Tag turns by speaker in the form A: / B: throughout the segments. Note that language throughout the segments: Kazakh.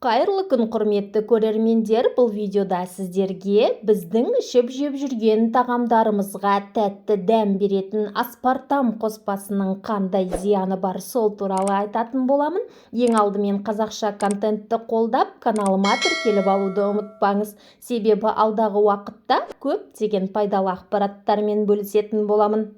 A: Қайырлы күн, құрметті көрермендер. Бұл видеода сіздерге біздің ішіп жеп жүрген тағамдарымызға тәтті дәм беретін аспартам қоспасының қандай зияны бар, сол туралы айтатын боламын. Ең алдымен қазақша контентті қолдап, каналыма тіркеліп алуды ұмытпаңыз. Себебі алдағы уақытта көптеген пайдалы ақпараттармен бөлісетін боламын.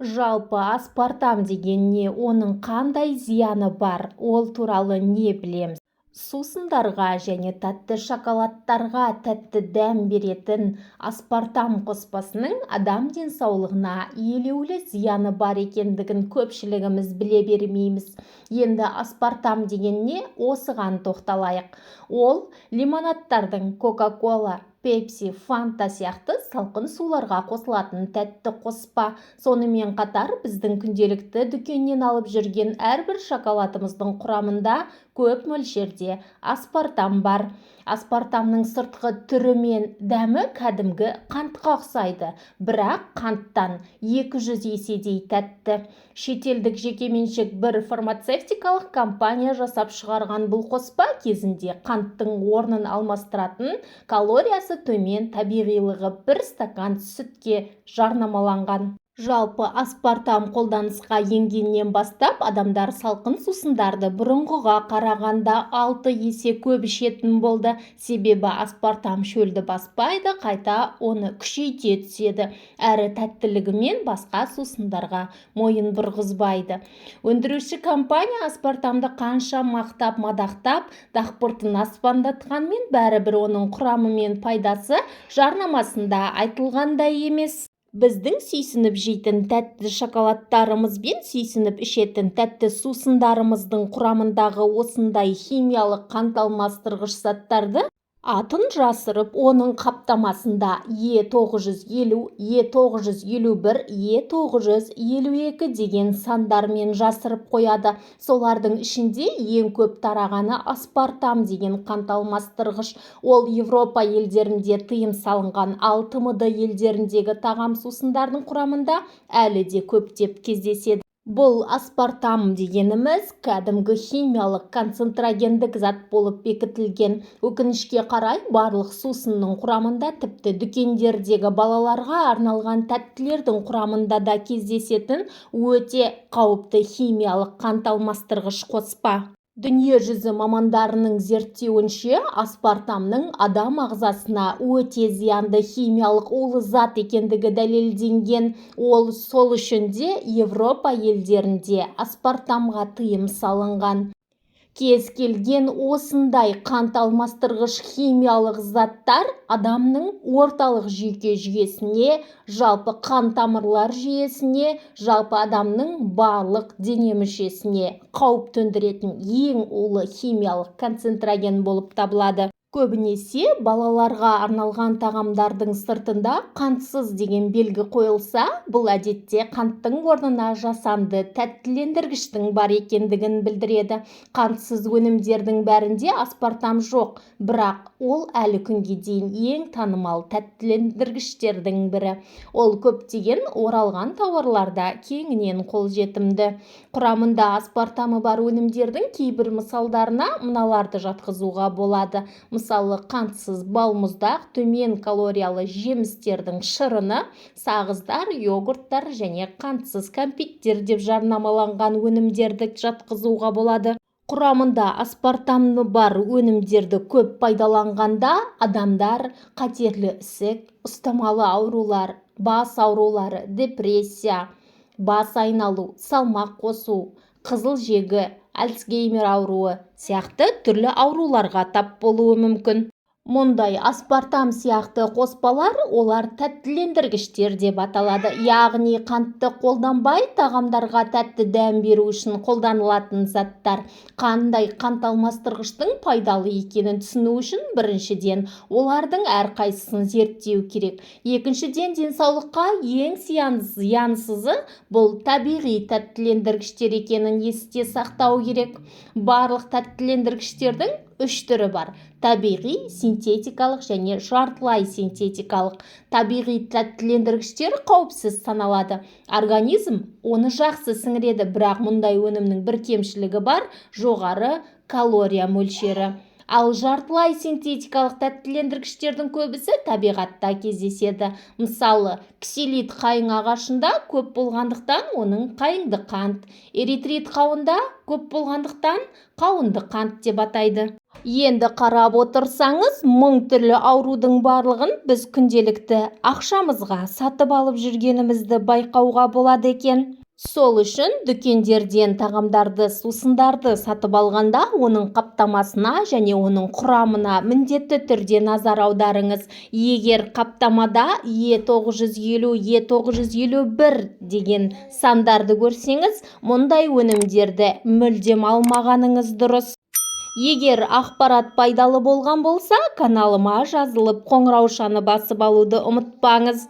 A: Жалпы аспартам деген не, оның қандай зияны бар, ол туралы не білеміз? Сусындарға және тәтті шоколадтарға тәтті дәм беретін аспартам қоспасының адам денсаулығына елеулі зияны бар екендігін көпшілігіміз біле бермейміз. Енді аспартам деген не, осыған тоқталайық. Ол лимонадтардың Кока-кола, Пепси, Фанта сияқты салқын суларға қосылатын тәтті қоспа. Сонымен қатар біздің күнделікті дүкеннен алып жүрген әрбір шоколадымыздың құрамында көп мөлшерде аспартам бар. Аспартамның сыртқы түрі мен дәмі кәдімгі қантқа ұқсайды, бірақ қанттан 200 еседей тәтті. Шетелдік жекеменшік бір фармацевтикалық компания жасап шығарған бұл қоспа кезінде қанттың орнын алмастыратын, калориясы төмен, табиғилығы 1 стакан сүтке жарнамаланған. Жалпы аспартам қолданысқа енгеннен бастап адамдар салқын сусындарды бұрынғыға қарағанда 6 есе көп ішетін болды. Себебі аспартам шөлді баспайды, қайта оны күшейте түседі, әрі тәттілігімен басқа сусындарға мойын бұрғызбайды. Өндіруші компания аспартамды қанша мақтап-мадақтап, дақпыртын аспандатқанмен бәрібір оның құрамы мен пайдасы жарнамасында айтылғандай емес. Біздің сүйсініп жейтін тәтті шоколадтарымыз бен сүйсініп ішетін тәтті сусындарымыздың құрамындағы осындай химиялық қант алмастырғыш заттарды атын жасырып, оның қаптамасында Е950, Е951, Е952 деген сандармен жасырып қояды. Солардың ішінде ең көп тарағаны аспартам деген қант алмастырғыш. Ол Европа елдерінде тыйым салынған, ал ТМД елдеріндегі тағам сусындардың құрамында әлі де көптеп кездеседі. Бұл аспартам дегеніміз кәдімгі химиялық концентрагендік зат болып бекітілген. Өкінішке қарай барлық сусынның құрамында, тіпті дүкендердегі балаларға арналған тәттілердің құрамында да кездесетін өте қауіпті химиялық қант алмастырғыш қоспа. Дүниежүзі мамандарының зерттеуінше, аспартамның адам ағзасына өте зиянды химиялық улы зат екендігі дәлелденген. Сол үшін де Европа елдерінде аспартамға тыйым салынған. Кез келген осындай қант алмастырғыш химиялық заттар адамның орталық жүйке жүйесіне, жалпы қан тамырлар жүйесіне, жалпы адамның барлық дене мүшесіне қауіп төндіретін ең улы химиялық концентраген болып табылады. Көбінесе балаларға арналған тағамдардың сыртында қантсыз деген белгі қойылса, бұл әдетте қанттың орнына жасанды тәттілендіргіштің бар екендігін білдіреді. Қантсыз өнімдердің бәрінде аспартам жоқ, бірақ ол әлі күнге дейін ең танымал тәттілендіргіштердің бірі. Ол көптеген оралған тауарларда кеңінен қолжетімді. Құрамында аспартамы бар өнімдердің кейбір мысалдарына мыналарды жатқызуға болады. Мысалы, қантсыз балмұздақ, төмен калориялы жемістердің шырыны, сағыздар, йогурттар және қантсыз кәмпиттер деп жарнамаланған өнімдерді жатқызуға болады. Құрамында аспартамы бар өнімдерді көп пайдаланғанда адамдар қатерлі ісік, ұстамалы аурулар, бас аурулары, депрессия, бас айналу, салмақ қосу, қызыл жегі, Альцгеймер ауруы сияқты түрлі ауруларға тап болуы мүмкін. Мұндай аспартам сияқты қоспалар олар тәттілендіргіштер деп аталады. Яғни қантты қолданбай тағамдарға тәтті дәм беру үшін қолданылатын заттар. Қандай қант алмастырғыштың пайдалы екенін түсіну үшін біріншіден олардың әрқайсысын зерттеу керек. Екіншіден, денсаулыққа ең зиянсызы бұл табиғи тәттілендіргіштер екенін есте сақтау керек. Барлық тәттілендіргіштердің 3 түрі бар: табиғи, синтетикалық және жартылай синтетикалық. Табиғи тәттілендіргіштер қауіпсіз саналады. Организм оны жақсы сіңіреді, бірақ мұндай өнімнің бір кемшілігі бар: жоғары калория мөлшері. Ал жартылай синтетикалық тәттілендіргіштердің көбісі табиғатта кездеседі. Мысалы, ксилит қайың ағашында көп болғандықтан оның қайыңды қант, эритрит қауында көп болғандықтан қауынды қант деп атайды. Енді қарап отырсаңыз, мың түрлі аурудың барлығын біз күнделікті ақшамызға сатып алып жүргенімізді байқауға болады екен. Сол үшін дүкендерден тағамдарды, сусындарды сатып алғанда оның қаптамасына және оның құрамына міндетті түрде назар аударыңыз. Егер қаптамада Е950, Е951 деген сандарды көрсеңіз, мұндай өнімдерді мүлдем алмағаныңыз дұрыс. Егер ақпарат пайдалы болған болса, каналыма жазылып, қоңыраушаны басып алуды ұмытпаңыз.